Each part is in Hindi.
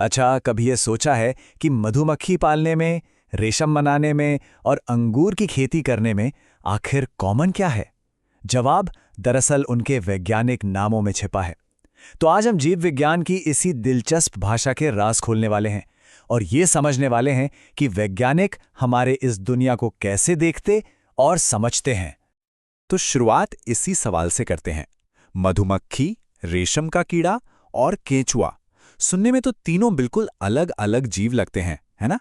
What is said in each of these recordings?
अच्छा, कभी ये सोचा है कि मधुमक्खी पालने में, रेशम बनाने में और अंगूर की खेती करने में आखिर कॉमन क्या है? जवाब दरअसल उनके वैज्ञानिक नामों में छिपा है। तो आज हम जीव विज्ञान की इसी दिलचस्प भाषा के राज खोलने वाले हैं और ये समझने वाले हैं कि वैज्ञानिक हमारे इस दुनिया को कैसे देखते और समझते हैं। तो शुरुआत इसी सवाल से करते हैं। मधुमक्खी, रेशम का कीड़ा और केंचुआ, सुनने में तो तीनों बिल्कुल अलग अलग जीव लगते हैं, है ना?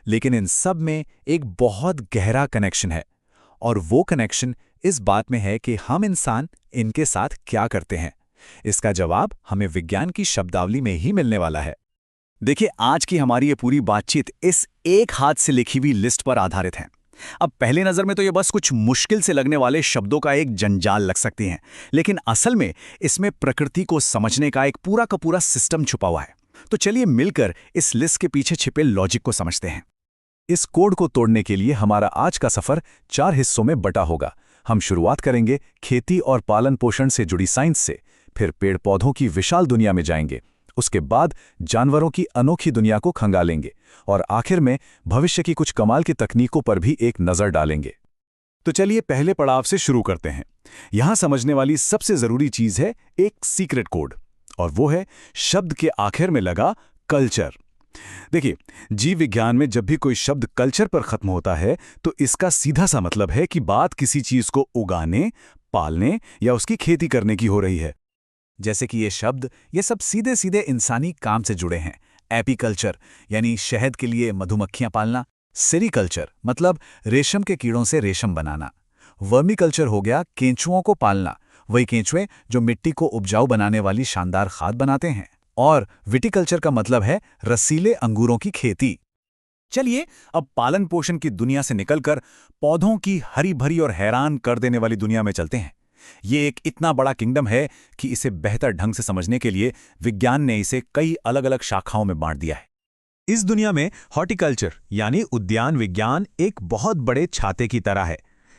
लेकिन इन सब में एक बहुत गहरा कनेक्शन है, और वो कनेक्शन इस बात में है कि हम इंसान इनके साथ क्या करते हैं। इसका जवाब हमें विज्ञान की शब्दावली में ही मिलने वाला है। देखिए, आज की हमारी ये पूरी बातचीत इस एक हाथ से लिखी हुई लिस्ट पर आधारित है। अब पहली नज़र में तो ये बस कुछ मुश्किल से लगने वाले शब्दों का एक जंजाल लग सकती हैं, लेकिन असल में इसमें प्रकृति को समझने का एक पूरा का पूरा सिस्टम छुपा हुआ है। तो चलिए मिलकर इस लिस्ट के पीछे छिपे लॉजिक को समझते हैं। इस कोड को तोड़ने के लिए हमारा आज का सफर 4 हिस्सों में बटा होगा। हम शुरुआत करेंगे खेती और पालन पोषण से जुड़ी साइंस से, फिर पेड़ पौधों की विशाल दुनिया में जाएंगे, उसके बाद जानवरों की अनोखी दुनिया को खंगालेंगे और आखिर में भविष्य की कुछ कमाल की तकनीकों पर भी एक नज़र डालेंगे। तो चलिए पहले पड़ाव से शुरू करते हैं। यहां समझने वाली सबसे जरूरी चीज है एक सीक्रेट कोड, और वो है शब्द के आखिर में लगा कल्चर। देखिए, जीव विज्ञान में जब भी कोई शब्द कल्चर पर खत्म होता है तो इसका सीधा सा मतलब है कि बात किसी चीज को उगाने, पालने या उसकी खेती करने की हो रही है। जैसे कि ये सब सीधे सीधे इंसानी काम से जुड़े हैं। एपीकल्चर यानी शहद के लिए मधुमक्खियां पालना, सेरीकल्चर मतलब रेशम के कीड़ों से रेशम बनाना, वर्मीकल्चर हो गया केंचुओं को पालना, वही केंचुए जो मिट्टी को उपजाऊ बनाने वाली शानदार खाद बनाते हैं, और विटिकल्चर का मतलब है रसीले अंगूरों की खेती। चलिए अब पालन पोषण की दुनिया से निकलकर पौधों की हरी भरी और हैरान कर देने वाली दुनिया में चलते हैं। ये एक इतना बड़ा किंगडम है कि इसे बेहतर ढंग से समझने के लिए विज्ञान ने इसे कई अलग अलग शाखाओं में बांट दिया है। इस दुनिया में हॉर्टिकल्चर यानी उद्यान विज्ञान एक बहुत बड़े छाते की तरह है।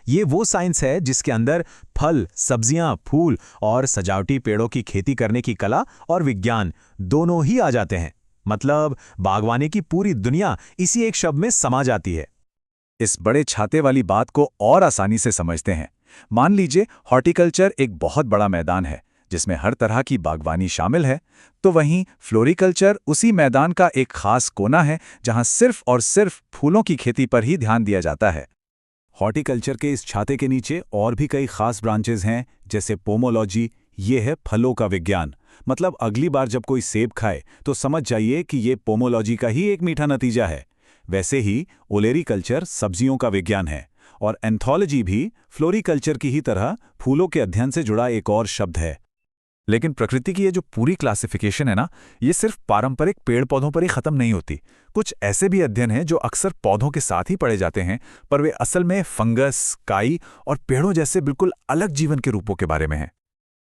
ये वो साइंस है जिसके अंदर फल, सब्जियां, फूल और सजावटी पेड़ों की खेती करने की कला और विज्ञान दोनों ही आ जाते हैं। मतलब बागवानी की पूरी दुनिया इसी एक शब्द में समा जाती है। इस बड़े छाते वाली बात को और आसानी से समझते हैं। मान लीजिए हॉर्टिकल्चर एक बहुत बड़ा मैदान है जिसमें हर तरह की बागवानी शामिल है, तो वहीं फ्लोरिकल्चर उसी मैदान का एक खास कोना है जहां सिर्फ और सिर्फ फूलों की खेती पर ही ध्यान दिया जाता है। हॉर्टिकल्चर के इस छाते के नीचे और भी कई खास ब्रांचेज हैं, जैसे पोमोलॉजी, ये है फलों का विज्ञान। मतलब अगली बार जब कोई सेब खाए तो समझ जाइए कि ये पोमोलॉजी का ही एक मीठा नतीजा है। वैसे ही ओलेरीकल्चर सब्जियों का विज्ञान है, और एंथोलॉजी भी फ्लोरिकल्चर की ही तरह फूलों के अध्ययन से जुड़ा एक और शब्द है। लेकिन प्रकृति की ये जो पूरी क्लासिफिकेशन है ना, ये सिर्फ पारंपरिक पेड़ पौधों पर ही खत्म नहीं होती। कुछ ऐसे भी अध्ययन हैं जो अक्सर पौधों के साथ ही पढ़े जाते हैं, पर वे असल में फंगस, काई और पेड़ों जैसे बिल्कुल अलग जीवन के रूपों के बारे में हैं।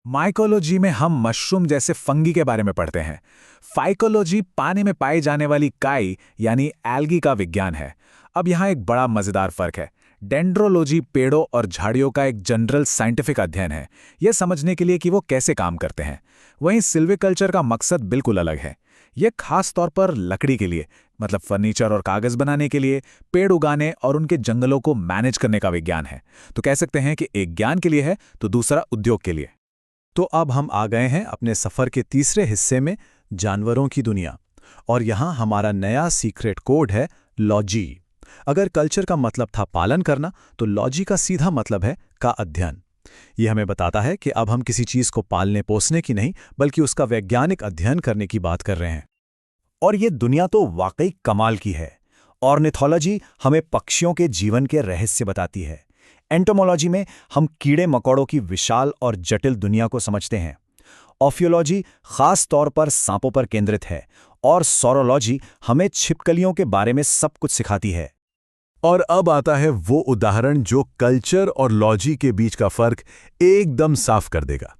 माइकोलॉजी में हम मशरूम जैसे फंगी के बारे में पढ़ते हैं। फाइकोलॉजी पानी में पाई जाने वाली काई यानी एल्गी का विज्ञान है। अब यहाँ एक बड़ा मजेदार फर्क है। डेंड्रोलॉजी पेड़ों और झाड़ियों का एक जनरल साइंटिफिक अध्ययन है, यह समझने के लिए कि वो कैसे काम करते हैं। वहीं सिल्विकल्चर का मकसद बिल्कुल अलग है। यह खास तौर पर लकड़ी के लिए, मतलब फर्नीचर और कागज बनाने के लिए, पेड़ उगाने और उनके जंगलों को मैनेज करने का विज्ञान है। तो कह सकते हैं कि एक ज्ञान के लिए है तो दूसरा उद्योग के लिए। तो अब हम आ गए हैं अपने सफर के तीसरे हिस्से में, जानवरों की दुनिया, और यहाँ हमारा नया सीक्रेट कोड है लॉजी। अगर कल्चर का मतलब था पालन करना, तो लॉजी का सीधा मतलब है का अध्ययन। ये हमें बताता है कि अब हम किसी चीज को पालने पोसने की नहीं, बल्कि उसका वैज्ञानिक अध्ययन करने की बात कर रहे हैं। और ये दुनिया तो वाकई कमाल की है। ऑर्निथोलॉजी हमें पक्षियों के जीवन के रहस्य बताती है। एंटोमोलॉजी में हम कीड़े मकोड़ों की विशाल और जटिल दुनिया को समझते हैं। ऑफियोलॉजी खास तौर पर सांपों पर केंद्रित है, और सौरोलॉजी हमें छिपकलियों के बारे में सब कुछ सिखाती है। और अब आता है वो उदाहरण जो कल्चर और लॉजी के बीच का फर्क एकदम साफ कर देगा।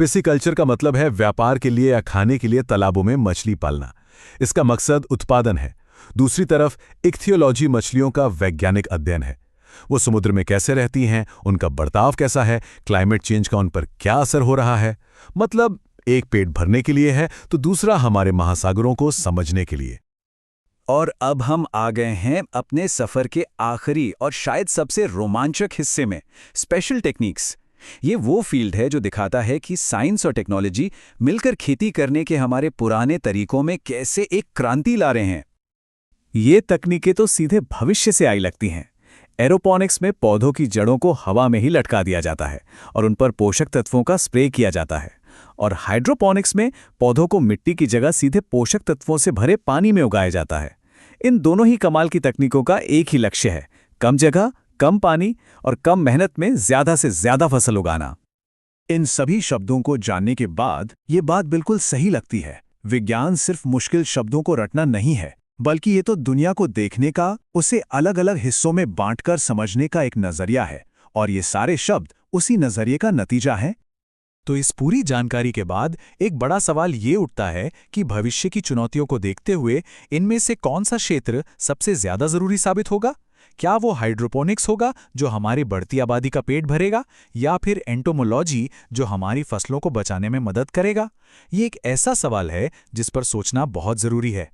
पिसिकल्चर का मतलब है व्यापार के लिए या खाने के लिए तालाबों में मछली पालना। इसका मकसद उत्पादन है। दूसरी तरफ इक्थियोलॉजी मछलियों का वैज्ञानिक अध्ययन है। वो समुद्र में कैसे रहती हैं, उनका बर्ताव कैसा है, क्लाइमेट चेंज का उन पर क्या असर हो रहा है। मतलब एक पेट भरने के लिए है तो दूसरा हमारे महासागरों को समझने के लिए। और अब हम आ गए हैं अपने सफर के आखिरी और शायद सबसे रोमांचक हिस्से में, स्पेशल टेक्निक्स। ये वो फील्ड है जो दिखाता है कि साइंस और टेक्नोलॉजी मिलकर खेती करने के हमारे पुराने तरीकों में कैसे एक क्रांति ला रहे हैं। ये तकनीकें तो सीधे भविष्य से आई लगती हैं। एरोपोनिक्स में पौधों की जड़ों को हवा में ही लटका दिया जाता है और उन पर पोषक तत्वों का स्प्रे किया जाता है। और हाइड्रोपोनिक्स में पौधों को मिट्टी की जगह सीधे पोषक तत्वों से भरे पानी में उगाया जाता है। इन दोनों ही कमाल की तकनीकों का एक ही लक्ष्य है, कम जगह, कम पानी और कम मेहनत में ज्यादा से ज्यादा फसल उगाना। इन सभी शब्दों को जानने के बाद ये बात बिल्कुल सही लगती है। विज्ञान सिर्फ मुश्किल शब्दों को रटना नहीं है, बल्कि ये तो दुनिया को देखने का, उसे अलग अलग हिस्सों में बांटकर समझने का एक नजरिया है, और ये सारे शब्द उसी नजरिए का नतीजा है। तो इस पूरी जानकारी के बाद एक बड़ा सवाल ये उठता है कि भविष्य की चुनौतियों को देखते हुए इनमें से कौन सा क्षेत्र सबसे ज्यादा जरूरी साबित होगा? क्या वो हाइड्रोपोनिक्स होगा जो हमारी बढ़ती आबादी का पेट भरेगा, या फिर एंटोमोलॉजी जो हमारी फसलों को बचाने में मदद करेगा? ये एक ऐसा सवाल है जिस पर सोचना बहुत जरूरी है।